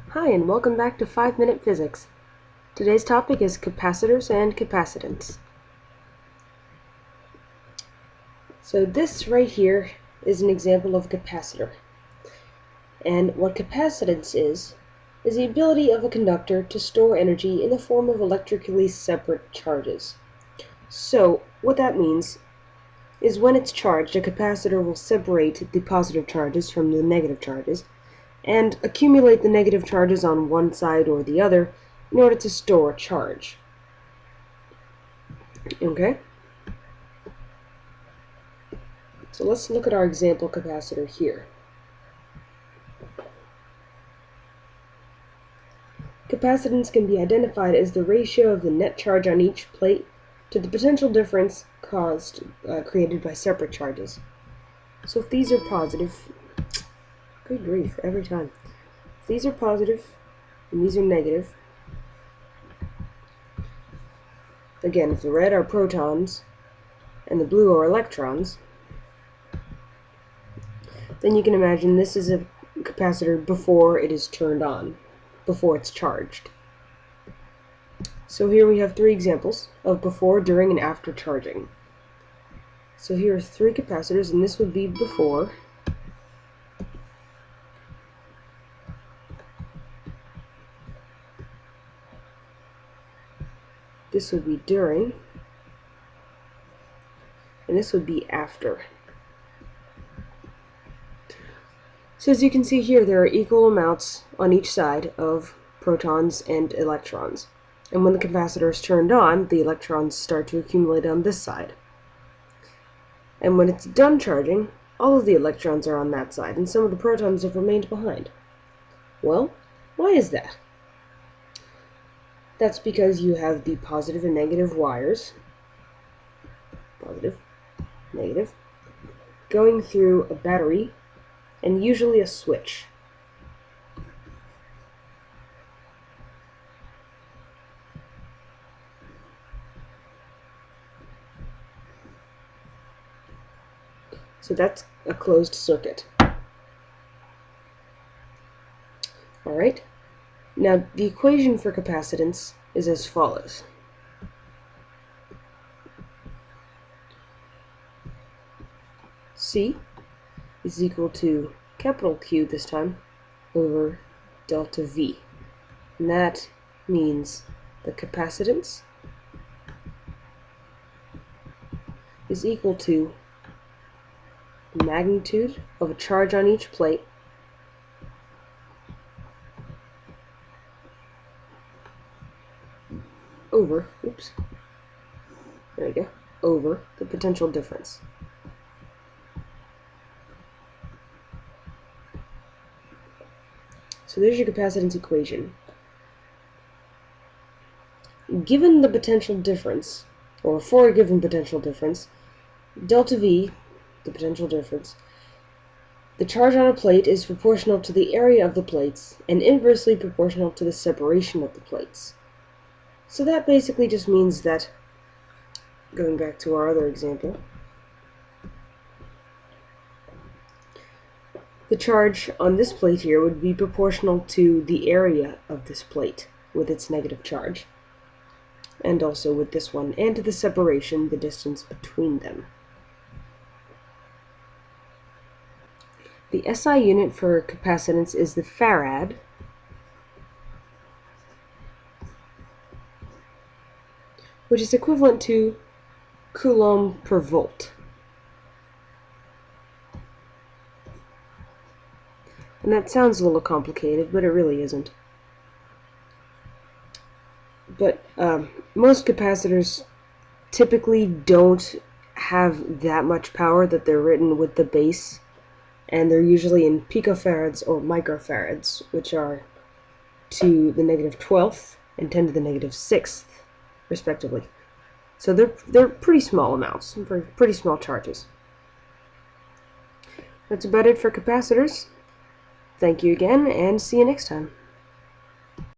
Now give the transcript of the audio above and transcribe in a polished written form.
Hi, and welcome back to 5-Minute Physics. Today's topic is capacitors and capacitance. So this right here is an example of a capacitor. And what capacitance is the ability of a conductor to store energy in the form of electrically separate charges. So what that means is when it's charged, a capacitor will separate the positive charges from the negative charges and accumulate the negative charges on one side or the other in order to store charge. Okay? So let's look at our example capacitor here. Capacitance can be identified as the ratio of the net charge on each plate to the potential difference created by separate charges. So if these are positive, good grief, every time. If these are positive and these are negative, again, if the red are protons and the blue are electrons, then you can imagine this is a capacitor before it is turned on, before it's charged. So here we have 3 examples of before, during, and after charging. So here are 3 capacitors, and this would be before. This would be during, and this would be after. So as you can see here, there are equal amounts on each side of protons and electrons. And when the capacitor is turned on, the electrons start to accumulate on this side. And when it's done charging, all of the electrons are on that side, and some of the protons have remained behind. Well, why is that? That's because you have the positive and negative wires, positive, negative, going through a battery and usually a switch. So that's a closed circuit. Alright, now the equation for capacitance is as follows. C is equal to capital Q this time over delta V. And that means the capacitance is equal to the magnitude of a charge on each plate over, there we go, over the potential difference. So there's your capacitance equation. Given the potential difference, or for a given potential difference, delta V, the potential difference, the charge on a plate is proportional to the area of the plates and inversely proportional to the separation of the plates. So that basically just means that, going back to our other example, the charge on this plate here would be proportional to the area of this plate with its negative charge, and also with this one, and to the separation, the distance between them. The SI unit for capacitance is the farad, which is equivalent to Coulomb per volt. And that sounds a little complicated, but it really isn't. But most capacitors typically don't have that much power that they're written with the base, and they're usually in picofarads or microfarads, which are to the -12th and 10 to the -6th, respectively. So they're pretty small amounts, pretty small charges. That's about it for capacitors. Thank you again, and see you next time.